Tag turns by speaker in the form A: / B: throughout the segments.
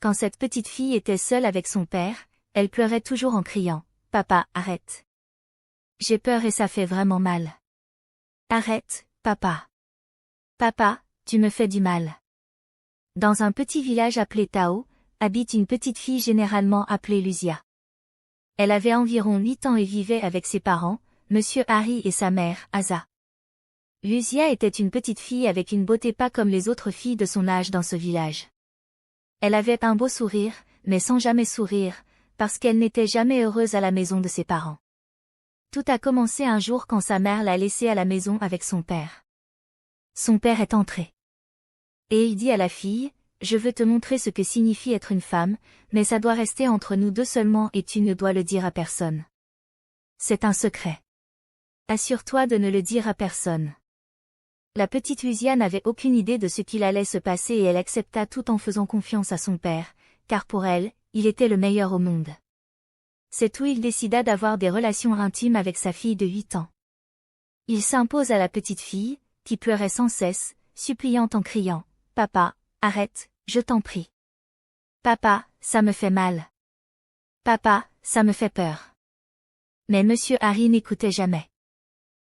A: Quand cette petite fille était seule avec son père, elle pleurait toujours en criant « Papa, arrête. J'ai peur et ça fait vraiment mal. Arrête, papa. Papa, tu me fais du mal. » Dans un petit village appelé Tao, habite une petite fille généralement appelée Lucia. Elle avait environ 8 ans et vivait avec ses parents, Monsieur Harry et sa mère, Asa. Lucia était une petite fille avec une beauté pas comme les autres filles de son âge dans ce village. Elle avait un beau sourire, mais sans jamais sourire, parce qu'elle n'était jamais heureuse à la maison de ses parents. Tout a commencé un jour quand sa mère l'a laissée à la maison avec son père. Son père est entré. Et il dit à la fille, « Je veux te montrer ce que signifie être une femme, mais ça doit rester entre nous deux seulement et tu ne dois le dire à personne. C'est un secret. Assure-toi de ne le dire à personne. » La petite Lucia n'avait aucune idée de ce qu'il allait se passer et elle accepta tout en faisant confiance à son père, car pour elle, il était le meilleur au monde. C'est où il décida d'avoir des relations intimes avec sa fille de 8 ans. Il s'impose à la petite fille, qui pleurait sans cesse, suppliant en criant « Papa, arrête, je t'en prie. Papa, ça me fait mal. Papa, ça me fait peur. » Mais Monsieur Harry n'écoutait jamais.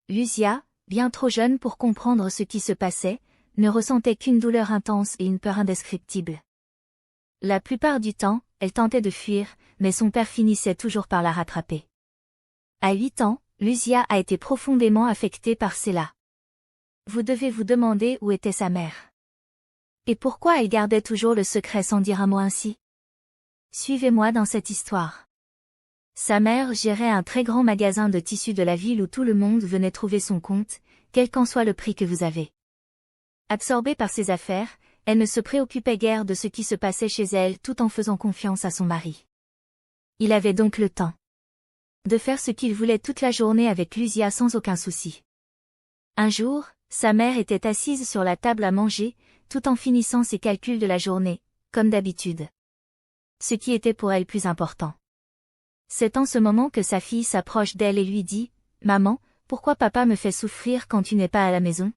A: Lucia, bien trop jeune pour comprendre ce qui se passait, ne ressentait qu'une douleur intense et une peur indescriptible. La plupart du temps, elle tentait de fuir, mais son père finissait toujours par la rattraper. À 8 ans, Lucia a été profondément affectée par cela. Vous devez vous demander où était sa mère. Et pourquoi elle gardait toujours le secret sans dire un mot ainsi? Suivez-moi dans cette histoire. Sa mère gérait un très grand magasin de tissus de la ville où tout le monde venait trouver son compte, quel qu'en soit le prix que vous avez. Absorbée par ses affaires, elle ne se préoccupait guère de ce qui se passait chez elle tout en faisant confiance à son mari. Il avait donc le temps de faire ce qu'il voulait toute la journée avec Lucia sans aucun souci. Un jour, sa mère était assise sur la table à manger, tout en finissant ses calculs de la journée, comme d'habitude. Ce qui était pour elle plus important. C'est en ce moment que sa fille s'approche d'elle et lui dit « Maman, pourquoi papa me fait souffrir quand tu n'es pas à la maison ?»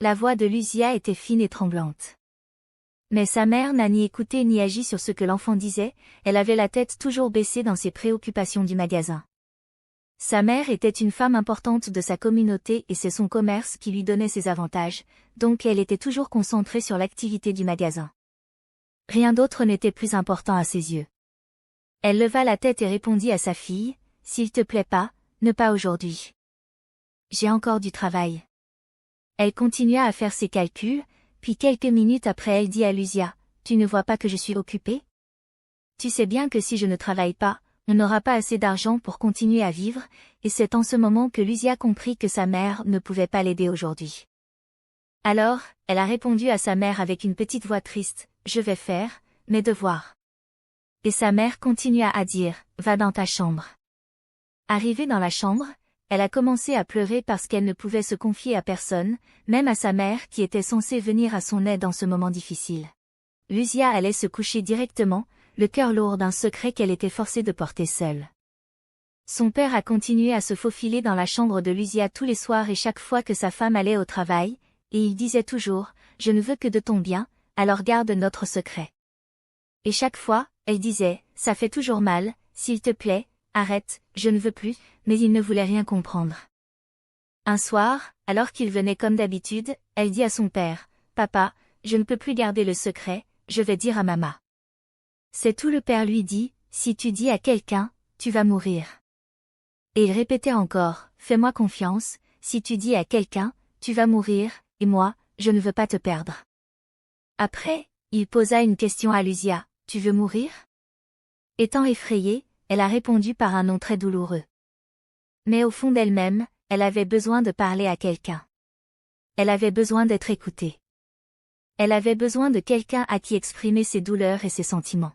A: La voix de Lucia était fine et tremblante. Mais sa mère n'a ni écouté ni agi sur ce que l'enfant disait, elle avait la tête toujours baissée dans ses préoccupations du magasin. Sa mère était une femme importante de sa communauté et c'est son commerce qui lui donnait ses avantages, donc elle était toujours concentrée sur l'activité du magasin. Rien d'autre n'était plus important à ses yeux. Elle leva la tête et répondit à sa fille, « S'il te plaît pas, ne pas aujourd'hui. J'ai encore du travail. » Elle continua à faire ses calculs, puis quelques minutes après elle dit à Lucia, « Tu ne vois pas que je suis occupée? Tu sais bien que si je ne travaille pas, on n'aura pas assez d'argent pour continuer à vivre, et c'est en ce moment que Lucia comprit que sa mère ne pouvait pas l'aider aujourd'hui. Alors, elle a répondu à sa mère avec une petite voix triste, « Je vais faire mes devoirs. » Et sa mère continua à dire, « Va dans ta chambre. » Arrivée dans la chambre, elle a commencé à pleurer parce qu'elle ne pouvait se confier à personne, même à sa mère qui était censée venir à son aide dans ce moment difficile. Lucia allait se coucher directement, le cœur lourd d'un secret qu'elle était forcée de porter seule. Son père a continué à se faufiler dans la chambre de Lucia tous les soirs et chaque fois que sa femme allait au travail, et il disait toujours, « Je ne veux que de ton bien, alors garde notre secret. » Et chaque fois, elle disait, « Ça fait toujours mal, s'il te plaît, arrête, je ne veux plus », mais il ne voulait rien comprendre. Un soir, alors qu'il venait comme d'habitude, elle dit à son père, « Papa, je ne peux plus garder le secret, je vais dire à maman. » C'est tout le père lui dit, « Si tu dis à quelqu'un, tu vas mourir. » Et il répétait encore, « Fais-moi confiance, si tu dis à quelqu'un, tu vas mourir, et moi, je ne veux pas te perdre. » Après, il posa une question à Lucia, « Tu veux mourir ?» Étant effrayée, elle a répondu par un nom très douloureux. Mais au fond d'elle-même, elle avait besoin de parler à quelqu'un. Elle avait besoin d'être écoutée. Elle avait besoin de quelqu'un à qui exprimer ses douleurs et ses sentiments.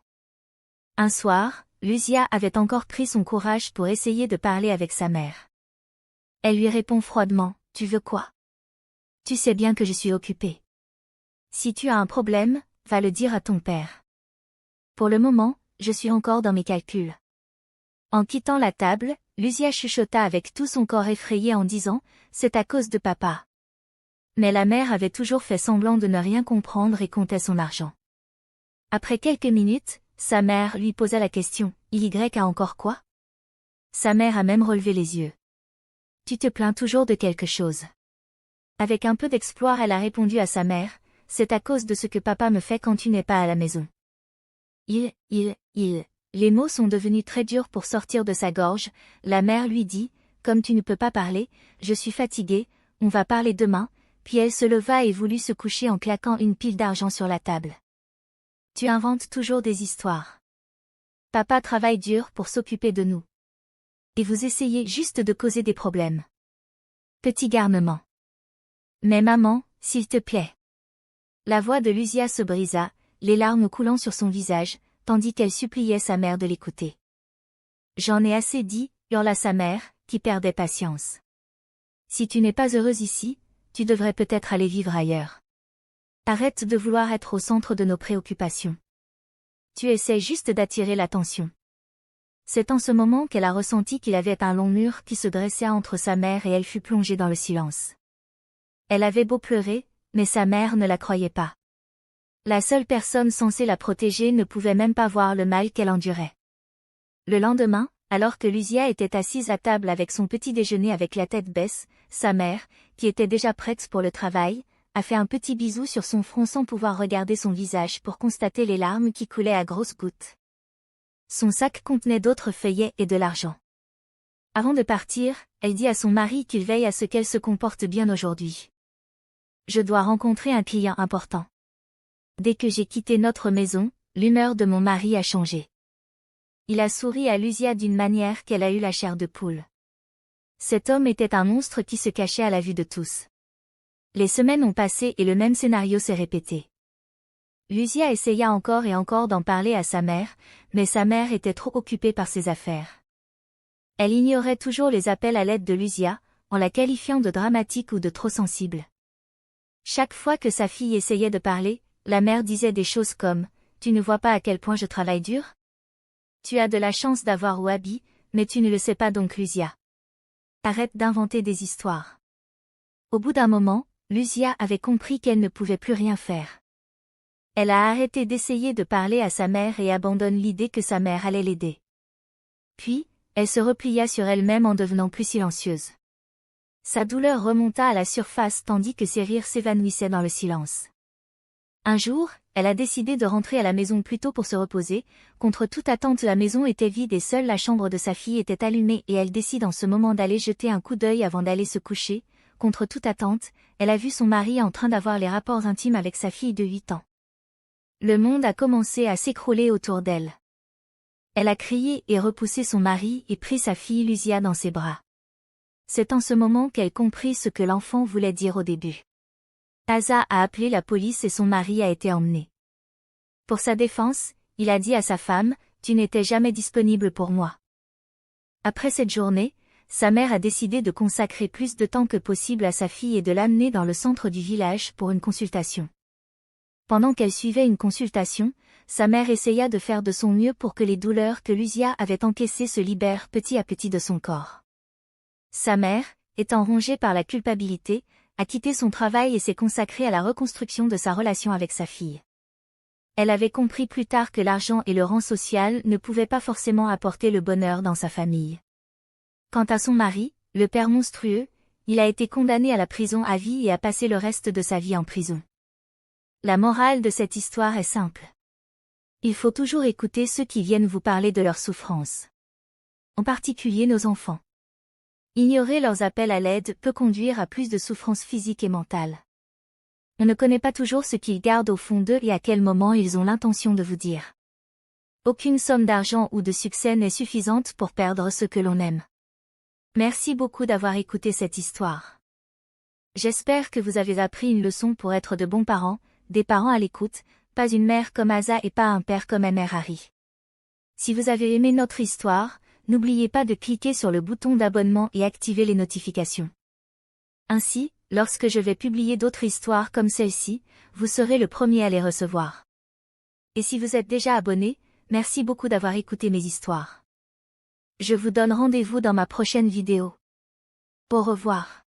A: Un soir, Lucia avait encore pris son courage pour essayer de parler avec sa mère. Elle lui répond froidement, « Tu veux quoi? Tu sais bien que je suis occupée. Si tu as un problème, va le dire à ton père. Pour le moment, je suis encore dans mes calculs. » En quittant la table, Lucia chuchota avec tout son corps effrayé en disant, « C'est à cause de papa. » Mais la mère avait toujours fait semblant de ne rien comprendre et comptait son argent. Après quelques minutes, sa mère lui posa la question, Y a encore quoi? Sa mère a même relevé les yeux. Tu te plains toujours de quelque chose. Avec un peu d'exploit, elle a répondu à sa mère, c'est à cause de ce que papa me fait quand tu n'es pas à la maison. Les mots sont devenus très durs pour sortir de sa gorge. La mère lui dit, comme tu ne peux pas parler, je suis fatiguée, on va parler demain, puis elle se leva et voulut se coucher en claquant une pile d'argent sur la table. Tu inventes toujours des histoires. Papa travaille dur pour s'occuper de nous. Et vous essayez juste de causer des problèmes. Petit garnement. Mais maman, s'il te plaît. La voix de Lucia se brisa, les larmes coulant sur son visage, tandis qu'elle suppliait sa mère de l'écouter. J'en ai assez dit, hurla sa mère, qui perdait patience. Si tu n'es pas heureuse ici, tu devrais peut-être aller vivre ailleurs. Arrête de vouloir être au centre de nos préoccupations. Tu essaies juste d'attirer l'attention. C'est en ce moment qu'elle a ressenti qu'il avait un long mur qui se dressait entre sa mère et elle fut plongée dans le silence. Elle avait beau pleurer, mais sa mère ne la croyait pas. La seule personne censée la protéger ne pouvait même pas voir le mal qu'elle endurait. Le lendemain, alors que Lucia était assise à table avec son petit déjeuner avec la tête baisse, sa mère, qui était déjà prête pour le travail, a fait un petit bisou sur son front sans pouvoir regarder son visage pour constater les larmes qui coulaient à grosses gouttes. Son sac contenait d'autres feuillets et de l'argent. Avant de partir, elle dit à son mari qu'il veille à ce qu'elle se comporte bien aujourd'hui. Je dois rencontrer un client important. Dès que j'ai quitté notre maison, l'humeur de mon mari a changé. Il a souri à Lucia d'une manière qu'elle a eu la chair de poule. Cet homme était un monstre qui se cachait à la vue de tous. Les semaines ont passé et le même scénario s'est répété. Lucia essaya encore et encore d'en parler à sa mère, mais sa mère était trop occupée par ses affaires. Elle ignorait toujours les appels à l'aide de Lucia, en la qualifiant de dramatique ou de trop sensible. Chaque fois que sa fille essayait de parler, la mère disait des choses comme « Tu ne vois pas à quel point je travaille dur ? Tu as de la chance d'avoir Wabi, mais tu ne le sais pas donc Lucia. Arrête d'inventer des histoires. » Au bout d'un moment, Lucia avait compris qu'elle ne pouvait plus rien faire. Elle a arrêté d'essayer de parler à sa mère et abandonne l'idée que sa mère allait l'aider. Puis, elle se replia sur elle-même en devenant plus silencieuse. Sa douleur remonta à la surface tandis que ses rires s'évanouissaient dans le silence. Un jour, elle a décidé de rentrer à la maison plus tôt pour se reposer. Contre toute attente, la maison était vide et seule la chambre de sa fille était allumée et elle décide en ce moment d'aller jeter un coup d'œil avant d'aller se coucher. Contre toute attente, elle a vu son mari en train d'avoir les rapports intimes avec sa fille de 8 ans. Le monde a commencé à s'écrouler autour d'elle. Elle a crié et repoussé son mari et pris sa fille Lucia dans ses bras. C'est en ce moment qu'elle comprit ce que l'enfant voulait dire au début. Asa a appelé la police et son mari a été emmené. Pour sa défense, il a dit à sa femme, « Tu n'étais jamais disponible pour moi. » Après cette journée, sa mère a décidé de consacrer plus de temps que possible à sa fille et de l'amener dans le centre du village pour une consultation. Pendant qu'elle suivait une consultation, sa mère essaya de faire de son mieux pour que les douleurs que Lucia avait encaissées se libèrent petit à petit de son corps. Sa mère, étant rongée par la culpabilité, a quitté son travail et s'est consacrée à la reconstruction de sa relation avec sa fille. Elle avait compris plus tard que l'argent et le rang social ne pouvaient pas forcément apporter le bonheur dans sa famille. Quant à son mari, le père monstrueux, il a été condamné à la prison à vie et a passé le reste de sa vie en prison. La morale de cette histoire est simple. Il faut toujours écouter ceux qui viennent vous parler de leurs souffrances. En particulier nos enfants. Ignorer leurs appels à l'aide peut conduire à plus de souffrances physiques et mentales. On ne connaît pas toujours ce qu'ils gardent au fond d'eux et à quel moment ils ont l'intention de vous dire. Aucune somme d'argent ou de succès n'est suffisante pour perdre ce que l'on aime. Merci beaucoup d'avoir écouté cette histoire. J'espère que vous avez appris une leçon pour être de bons parents, des parents à l'écoute, pas une mère comme Asa et pas un père comme Mère Harry. Si vous avez aimé notre histoire, n'oubliez pas de cliquer sur le bouton d'abonnement et activer les notifications. Ainsi, lorsque je vais publier d'autres histoires comme celle-ci, vous serez le premier à les recevoir. Et si vous êtes déjà abonné, merci beaucoup d'avoir écouté mes histoires. Je vous donne rendez-vous dans ma prochaine vidéo. Au revoir.